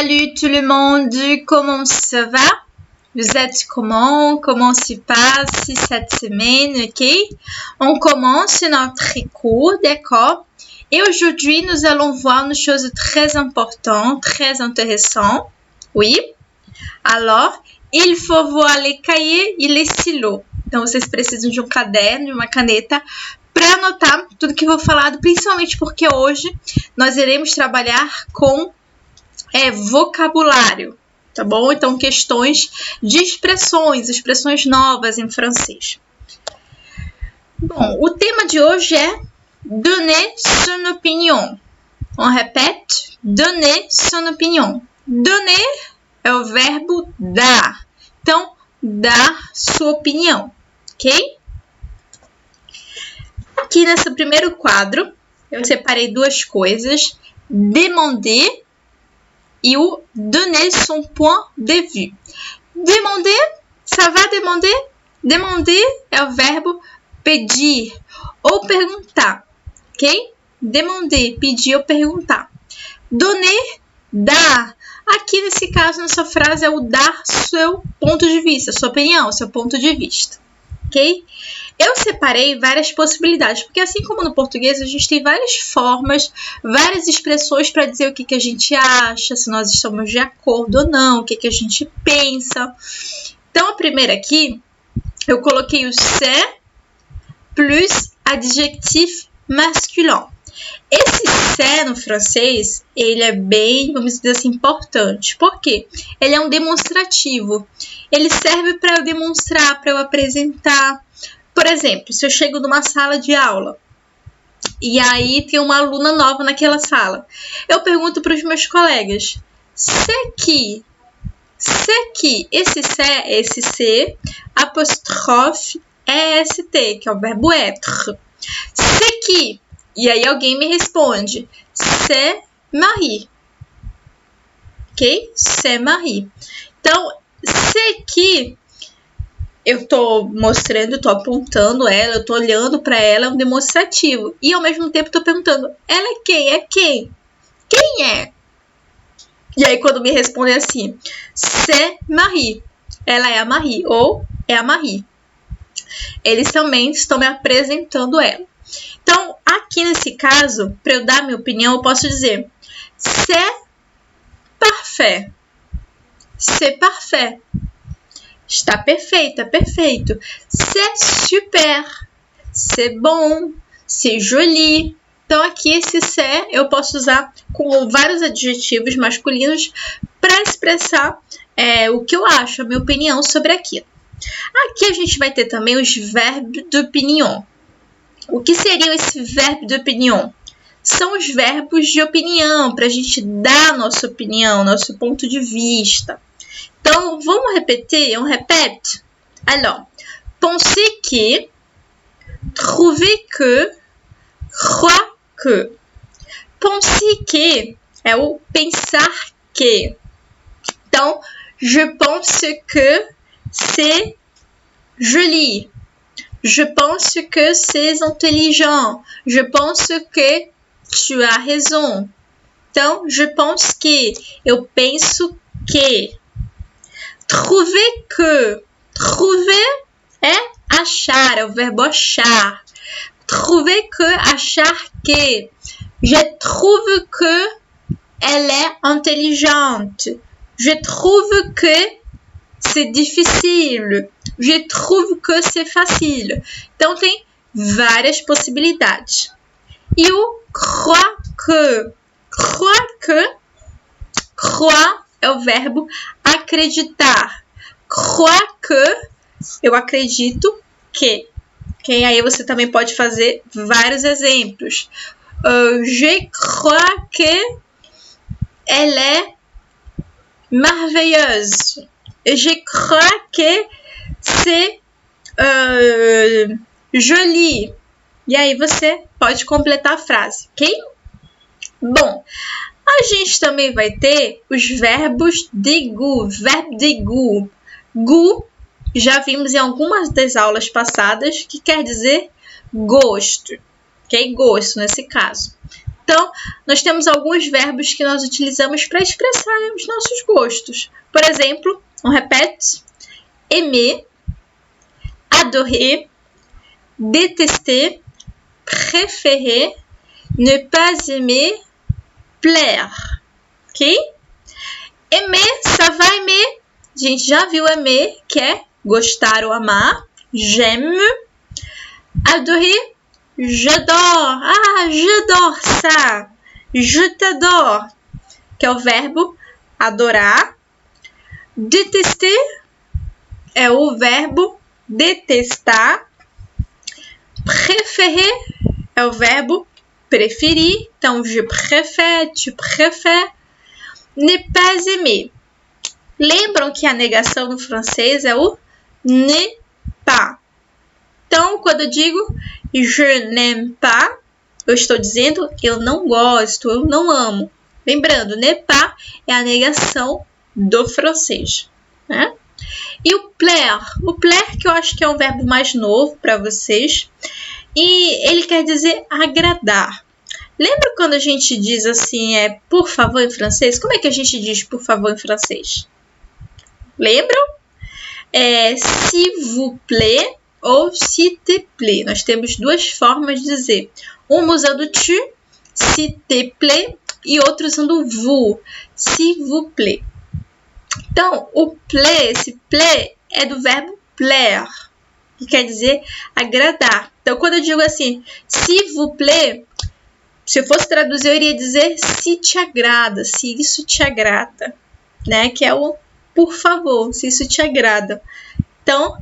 Salut tout le monde, comment ça va? Vous êtes comment? Comment se passe cette semaine? Ok? On commence notre cours, d'accord? Et aujourd'hui, nous allons voir une chose très importante, très intéressante. Oui? Alors, il faut voir les cahiers e les stylos. Então, vocês precisam de um caderno, de uma caneta, para anotar tudo que eu vou falar, principalmente porque hoje nós iremos trabalhar com vocabulário, tá bom? Então, questões de expressões novas em francês. Bom, o tema de hoje é donner son opinion. On répète, donner son opinion. Donner é o verbo dar. Então, dar sua opinião, ok? Aqui nesse primeiro quadro, eu separei duas coisas, demander e o donner son point de vue. Demander, ça va demander? Demander é o verbo pedir ou perguntar, ok? Demander, pedir ou perguntar. Donner, dar. Aqui nesse caso, nessa frase, é o dar seu ponto de vista, sua opinião, seu ponto de vista, ok? Eu separei várias possibilidades, porque assim como no português, a gente tem várias formas, várias expressões para dizer o que a gente acha, se nós estamos de acordo ou não, o que a gente pensa. Então, a primeira aqui, eu coloquei o c'est plus adjectif masculin. Esse c'est no francês, ele é bem, vamos dizer assim, importante. Por quê? Ele é um demonstrativo. Ele serve para eu demonstrar, para eu apresentar. Por exemplo, se eu chego numa sala de aula e aí tem uma aluna nova naquela sala, eu pergunto para os meus colegas, c'est qui? Esse c'est, apóstrofe est, que é o verbo être. C'est qui? E aí alguém me responde, c'est Marie. Ok? C'est Marie. Então, c'est qui? Eu estou mostrando, estou apontando ela, eu estou olhando para ela, é um demonstrativo. E ao mesmo tempo estou perguntando, ela é quem? É quem? Quem é? E aí quando me respondem assim, c'est Marie. Ela é a Marie ou é a Marie. Eles também estão me apresentando ela. Então, aqui nesse caso, para eu dar minha opinião, eu posso dizer, c'est parfait. C'est parfait. Está perfeita, perfeito. C'est super. C'est bon. C'est joli. Então, aqui esse c'est eu posso usar com vários adjetivos masculinos para expressar o que eu acho, a minha opinião sobre aquilo. Aqui a gente vai ter também os verbos d'opinion. O que seriam esses verbos d'opinion? São os verbos de opinião, para a gente dar nossa opinião, nosso ponto de vista. Então, vamos repetir? On répète? Alors, penser que, trouver que, croire que. Penser que é o pensar que. Então, je pense que c'est joli. Je pense que c'est intelligent. Je pense que tu as raison. Então, je pense que. Eu penso que. Trouver que. Trouver é achar, é o verbo achar. Trouver que, achar que. Je trouve que elle est intelligente. Je trouve que c'est difficile. Je trouve que c'est facile. Então, tem várias possibilidades. E o croire que. Croire que. Croire é o verbo acreditar. Croire que, eu acredito que. Okay? Aí você também pode fazer vários exemplos. Je crois que elle est merveilleuse. Je crois que c'est joli. E aí você pode completar a frase, ok? Bom, a gente também vai ter os verbos de goût. Verbo de goût. Goût, já vimos em algumas das aulas passadas, que quer dizer gosto. Ok? Gosto, nesse caso. Então, nós temos alguns verbos que nós utilizamos para expressar os nossos gostos. Por exemplo, on répète, aimer, adorer, détester, préférer, ne pas aimer, plaire. Ok? Aimer, ça va aimer. A gente já viu aimer, que é gostar ou amar. J'aime. Adorer, j'adore. Ah, j'adore ça. Je t'adore, que é o verbo adorar. Détester é o verbo detestar. Préférer é o verbo preferir. Então, je préfère, tu préfères. Ne pas aimer. Lembram que a negação no francês é o ne pas. Então, quando eu digo je n'aime pas, eu estou dizendo eu não gosto, eu não amo. Lembrando, ne pas é a negação do francês, né? E o plaire que eu acho que é um verbo mais novo para vocês, e ele quer dizer agradar. Lembra quando a gente diz assim, por favor em francês? Como é que a gente diz por favor em francês? Lembram? S'il vous plaît ou s'il te plaît. Nós temos duas formas de dizer. Uma usando tu, s'il te plaît, e outra usando vous, s'il vous plaît. Então, o plaît, esse plaît é do verbo plaire, que quer dizer agradar. Então, quando eu digo assim, s'il vous plaît, se eu fosse traduzir, eu iria dizer se te agrada, se isso te agrada, né? Que é o por favor, se isso te agrada. Então,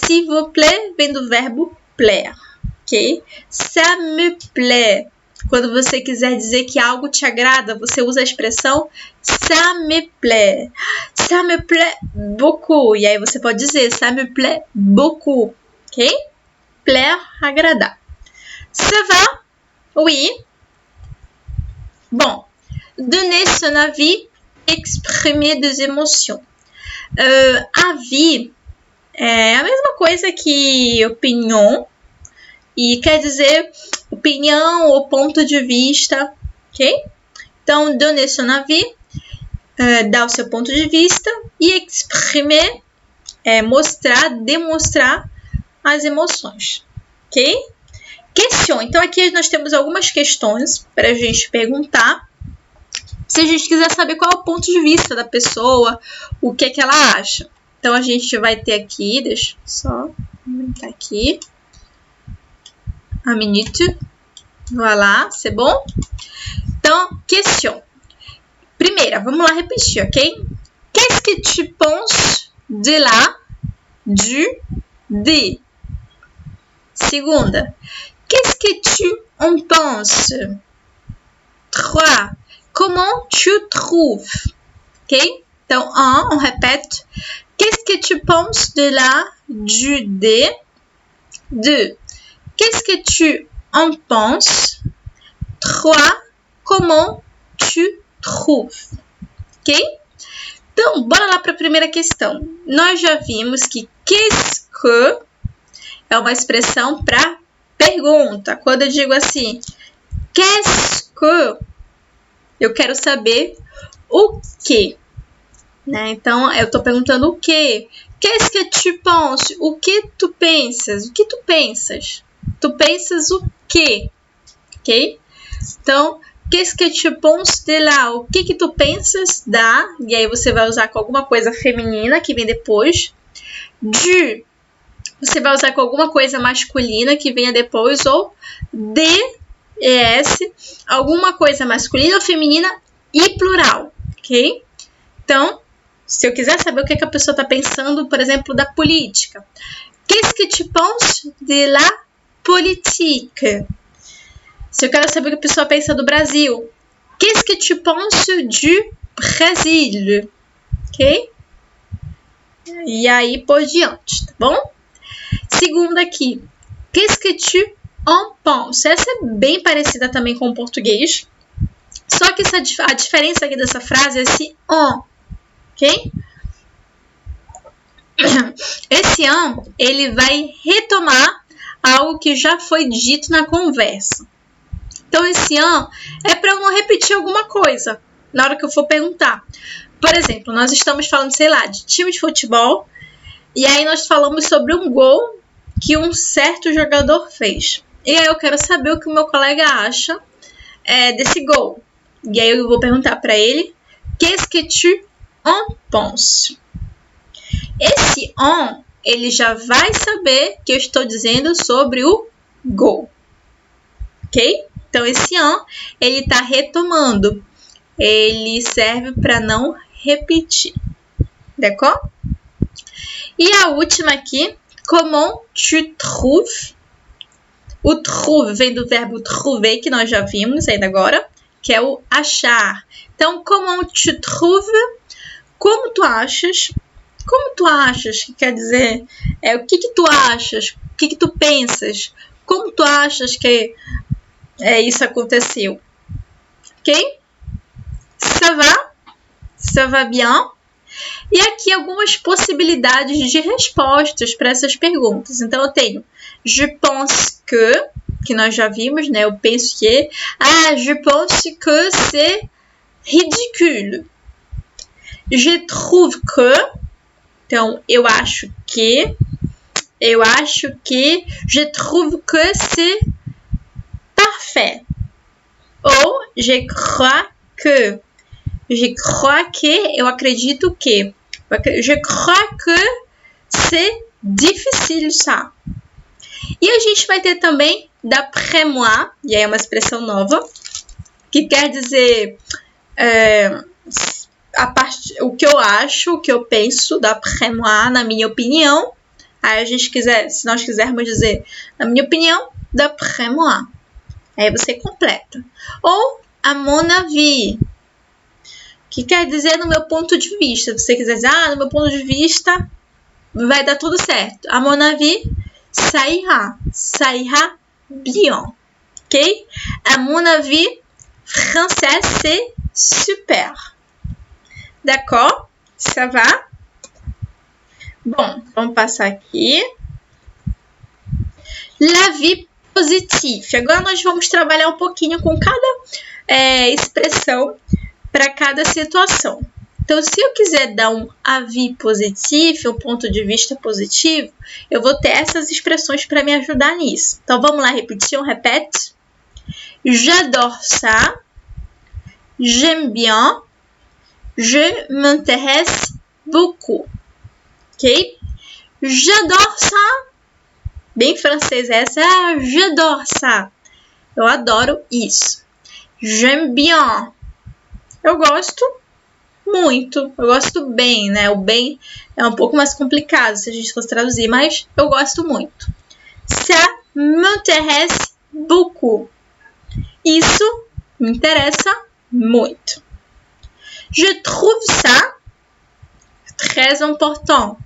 s'il vous plaît vem do verbo plaire, ok? Ça me plaît. Quando você quiser dizer que algo te agrada, você usa a expressão ça me plaît. Ça me plaît beaucoup. E aí você pode dizer ça me plaît beaucoup, ok? Plaire, agradar. Ça va? Oui. Bon, donner son avis, exprimer des émotions. Avis é a mesma coisa que opinion e quer dizer opinião ou ponto de vista, ok? Então, donner son avis, dar o seu ponto de vista, e exprimer é mostrar, demonstrar as emoções, ok? Question. Então, aqui nós temos algumas questões para a gente perguntar. Se a gente quiser saber qual é o ponto de vista da pessoa, o que é que ela acha. Então, a gente vai ter aqui, deixa eu só aumentar aqui. Un minute. Voilà, c'est bon? Então, question. Primeira, vamos lá repetir, ok? Qu'est-ce que tu penses de la, du, de? Segunda, qu'est-ce que tu en penses? 3. Comment tu trouves? Ok? Então, on répète. Qu'est-ce que tu penses de la, du, de? 2. Qu'est-ce que tu en penses? 3. Comment tu trouves? Ok? Então, bora lá para a primeira questão. Nós já vimos que qu'est-ce que é uma expressão para pergunta. Quando eu digo assim, qu'est-ce que? Eu quero saber o que. Né? Então, eu estou perguntando o que. Qu'est-ce que tu penses? O que tu pensas? O que tu pensas? Tu pensas o quê? Ok? Então, qu'est-ce que tu penses de là? O que tu pensas da? E aí você vai usar com alguma coisa feminina que vem depois. Du. Você vai usar com alguma coisa masculina que venha depois. Ou de, es, alguma coisa masculina ou feminina e plural. Ok? Então, se eu quiser saber o que a pessoa está pensando, por exemplo, da política. Qu'est-ce que tu penses de la politique? Se eu quero saber o que a pessoa pensa do Brasil. Qu'est-ce que tu penses du Brasil? Ok? E aí por diante, tá bom? Segunda aqui. Qu'est-ce que tu en penses? Essa é bem parecida também com o português. Só que a diferença aqui dessa frase é esse en. Ok? Esse en, ele vai retomar algo que já foi dito na conversa. Então, esse é para eu não repetir alguma coisa na hora que eu for perguntar. Por exemplo, nós estamos falando, sei lá, de time de futebol, e aí nós falamos sobre um gol que um certo jogador fez. E aí eu quero saber o que o meu colega acha desse gol. E aí eu vou perguntar para ele, qu'est-ce que tu en penses? Esse on, ele já vai saber que eu estou dizendo sobre o gol. Ok? Então, esse on, ele está retomando. Ele serve para não repetir. D'accord? E a última aqui, comment tu trouves? O trouve vem do verbo trouver, que nós já vimos ainda agora, que é o achar. Então, comment tu trouves? Como tu achas? Como tu achas? Que quer dizer, o que tu achas? O que tu pensas? Como tu achas que isso aconteceu? Ok? Ça va? Ça va bien? E aqui algumas possibilidades de respostas para essas perguntas. Então, eu tenho je pense que nós já vimos, né? Eu penso que. Je pense que c'est ridicule. Je trouve que. Então, eu acho que. Je trouve que c'est parfait. Ou je crois que. Eu acredito que. Je crois que c'est difficile ça. E a gente vai ter também d'après moi, e aí é uma expressão nova, que quer dizer o que eu acho, o que eu penso, d'après moi, na minha opinião. Aí se nós quisermos dizer, na minha opinião, d'après moi. Aí você completa. Ou à mon avis, que quer dizer no meu ponto de vista. Se você quiser dizer, no meu ponto de vista, vai dar tudo certo. À mon avis, ça ira bien. Ok? À mon avis, français, c'est super. D'accord? Ça va? Bom, vamos passar aqui. La vie positive. Agora nós vamos trabalhar um pouquinho com cada expressão para cada situação. Então, se eu quiser dar um avis positivo, um ponto de vista positivo, eu vou ter essas expressões para me ajudar nisso. Então, vamos lá repetir, on répète. J'adore ça. J'aime bien. Je m'intéresse beaucoup. Ok? J'adore ça. Bem francês essa. J'adore ça. Eu adoro isso. J'aime bien. Eu gosto muito. Eu gosto bem, né? O bem é um pouco mais complicado se a gente fosse traduzir, mas eu gosto muito. Ça m'intéresse beaucoup. Isso me interessa muito. Je trouve ça très important.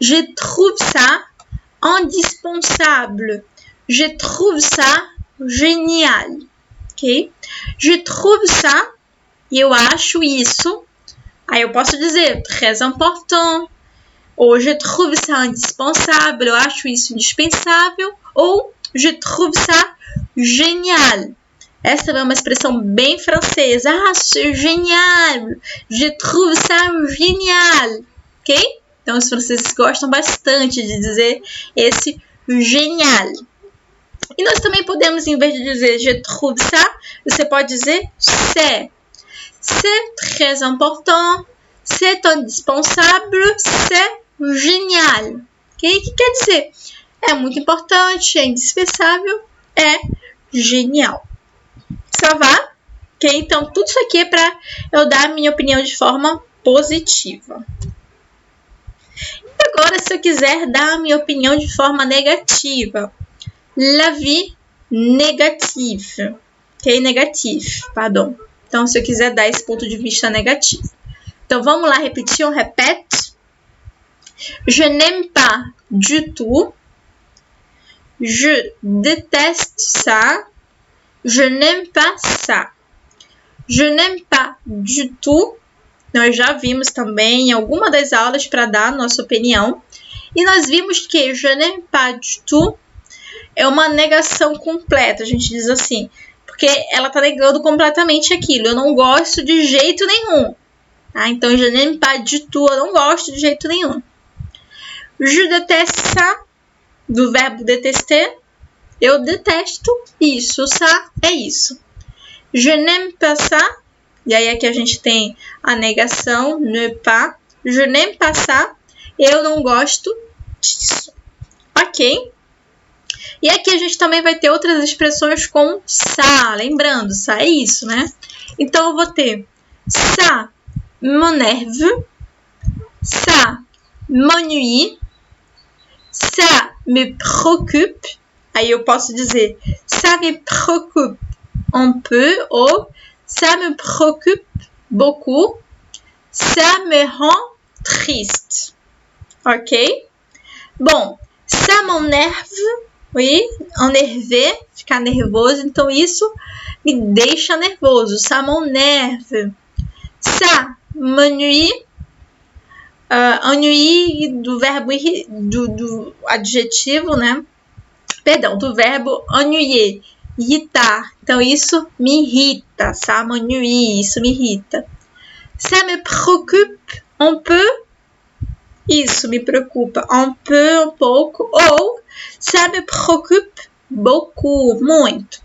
Je trouve ça indispensable. Je trouve ça génial. Ok? Je trouve ça, eu acho isso. Aí eu posso dizer très important. Ou je trouve ça indispensable. Eu acho isso indispensável. Ou je trouve ça génial. Essa é uma expressão bem francesa. C'est génial. Je trouve ça génial. Ok? Então, os franceses gostam bastante de dizer esse génial. E nós também podemos, em vez de dizer je trouve ça, você pode dizer c'est. C'est très important. C'est indispensable. C'est génial. Okay? Que quer dizer? É muito importante, é indispensável, é genial. Ça va? Ok? Então, tudo isso aqui é para eu dar a minha opinião de forma positiva. E agora, se eu quiser dar a minha opinião de forma negativa, l'avis négatif. Ok? Négatif, pardon. Então, se eu quiser dar esse ponto de vista negativo. Então, vamos lá repetir, on répète. Je n'aime pas du tout. Je déteste ça. Je n'aime pas ça. Je n'aime pas du tout. Nós já vimos também em alguma das aulas para dar a nossa opinião. E nós vimos que je n'aime pas du tout é uma negação completa. A gente diz assim, porque ela tá negando completamente aquilo. Eu não gosto de jeito nenhum. Tá? Então, je n'aime pas du tout. Eu não gosto de jeito nenhum. Je déteste ça, do verbo détester. Eu detesto isso. Ça é isso. Je n'aime pas ça. E aí aqui a gente tem a negação, ne pas. Je n'aime pas ça. Eu não gosto disso. Ok? E aqui a gente também vai ter outras expressões com ça. Lembrando, ça é isso, né? Então, eu vou ter ça m'énerve, ça m'ennuie, ça me préoccupe. Aí eu posso dizer ça me préoccupe un peu ou ça me préoccupe beaucoup. Ça me rend triste. Ok? Bon, ça m'énerve. Oui, énervé, ficar nervoso. Então, isso me deixa nervoso. Ça m'énerve. Ça m'ennuie. Ennuie do verbo, do adjetivo, né? Perdão, do verbo ennuyer, irritar. Então, isso me irrita. Ça m'ennuie, isso me irrita. Ça me préoccupe un peu. Isso me preocupa un peu, um pouco. Ou ça me préoccupe beaucoup, muito.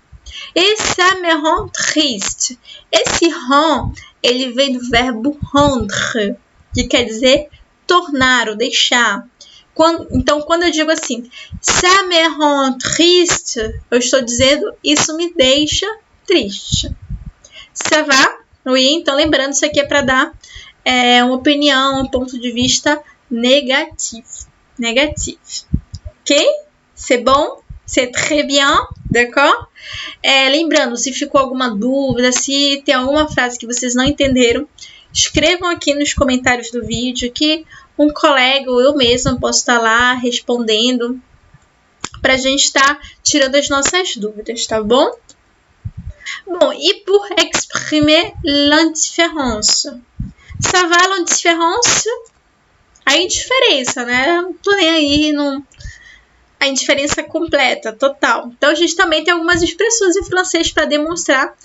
E ça me rend triste. Esse rend, ele vem do verbo rendre, que quer dizer tornar ou deixar. Então, quando eu digo assim, ça me rend triste, eu estou dizendo, isso me deixa triste. Ça va? Oui? Então, lembrando, isso aqui é para dar uma opinião, um ponto de vista negativo. Negativo. Ok? C'est bon? C'est très bien? D'accord? Lembrando, se ficou alguma dúvida, se tem alguma frase que vocês não entenderam, escrevam aqui nos comentários do vídeo que um colega ou eu mesma posso estar lá respondendo para a gente estar tirando as nossas dúvidas, tá bom? Bom, e pour exprimer l'indifférence? Ça va l'indifférence? A indiferença, né? Não tô nem aí, não... A indiferença completa, total. Então, a gente também tem algumas expressões em francês para demonstrar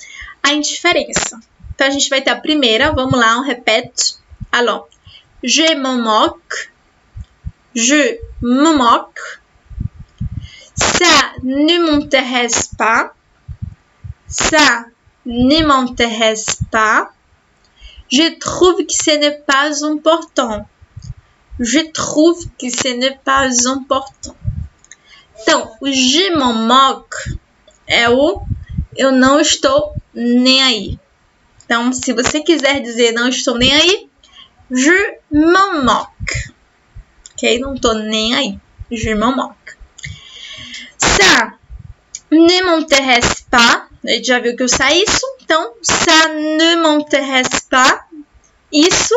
a indiferença. Então, a gente vai ter a primeira. Vamos lá, on répète. Alors, je me moque. Je me moque. Ça ne m'intéresse pas. Ça ne m'intéresse pas. Je trouve que ce n'est pas important. Je trouve que ce n'est pas important. Então, o je m'en moque é o eu não estou nem aí. Então, se você quiser dizer não estou nem aí, je m'en moque. Ok? Não estou nem aí. Je m'en moque. Ça ne m'intéresse pas. A gente já viu que eu saí isso. Então, ça ne m'intéresse pas. Isso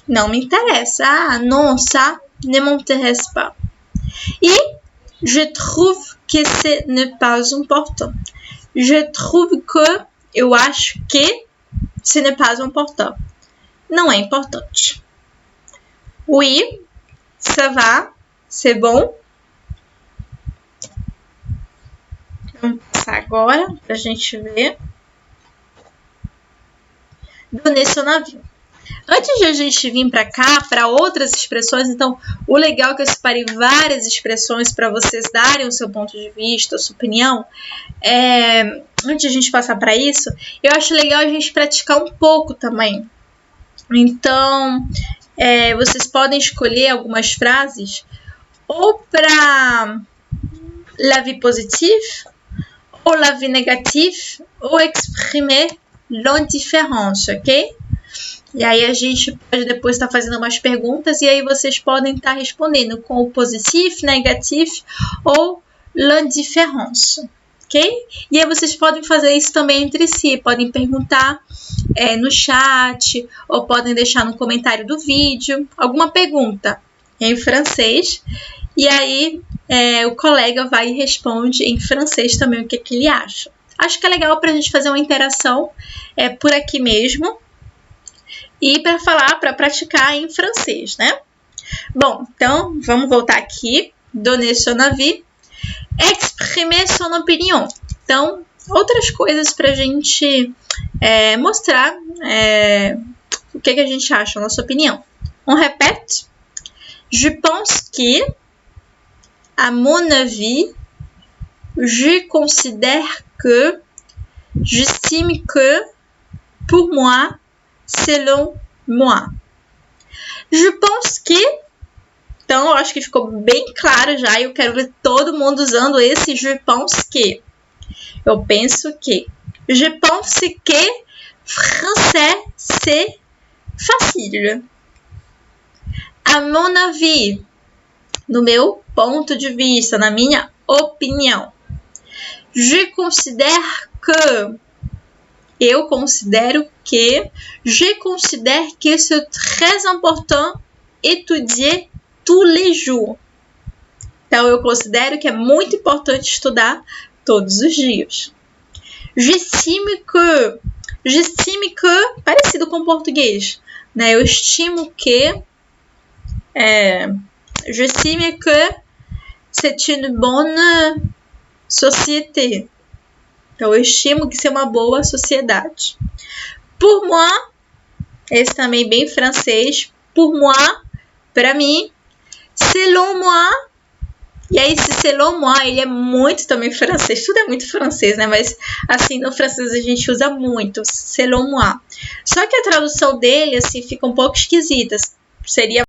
não me interessa. Ah, non, ça ne m'intéresse pas. E je trouve que ce n'est pas important. Je trouve que, eu acho que, ce n'est pas important. Não é importante. Oui, ça va, c'est bon. Vamos passar agora para a gente ver. Donner son avis. Antes de a gente vir para cá, para outras expressões, então, o legal é que eu separei várias expressões para vocês darem o seu ponto de vista, a sua opinião. Antes de a gente passar para isso, eu acho legal a gente praticar um pouco também. Então, vocês podem escolher algumas frases ou para l'avis positif, ou l'avis négatif, ou exprimer l'indifférence, ok? E aí a gente pode depois estar fazendo umas perguntas e aí vocês podem estar respondendo com o positif, negatif ou l'indifférence, ok? E aí vocês podem fazer isso também entre si, podem perguntar no chat ou podem deixar no comentário do vídeo alguma pergunta em francês e aí o colega vai e responde em francês também o que ele acha. Acho que é legal para a gente fazer uma interação por aqui mesmo. E para falar, para praticar em francês, né? Bom, então, vamos voltar aqui. Donner son avis. Exprimer son opinion. Então, outras coisas pra gente mostrar o que a gente acha, a nossa opinião. On répète. Je pense que, à mon avis, je considère que, j'estime que, pour moi, selon moi. Je pense que, então eu acho que ficou bem claro já, e eu quero ver todo mundo usando esse je pense que. Eu penso que. Je pense que français c'est facile. À mon avis, no meu ponto de vista, na minha opinião. Je considère que. Eu considero que. Je considère que c'est très important étudier tous les jours. Então, eu considero que é muito importante estudar todos os dias. J'estime que. J'estime que, parecido com o português, né? Eu estimo que. J'estime que c'est une bonne société. Então, eu estimo que isso é uma boa sociedade. Pour moi, esse também bem francês. Pour moi, para mim. Selon moi. E aí, esse selon moi, ele é muito também francês. Tudo é muito francês, né? Mas, assim, no francês a gente usa muito. Selon moi. Só que a tradução dele, assim, fica um pouco esquisita. Seria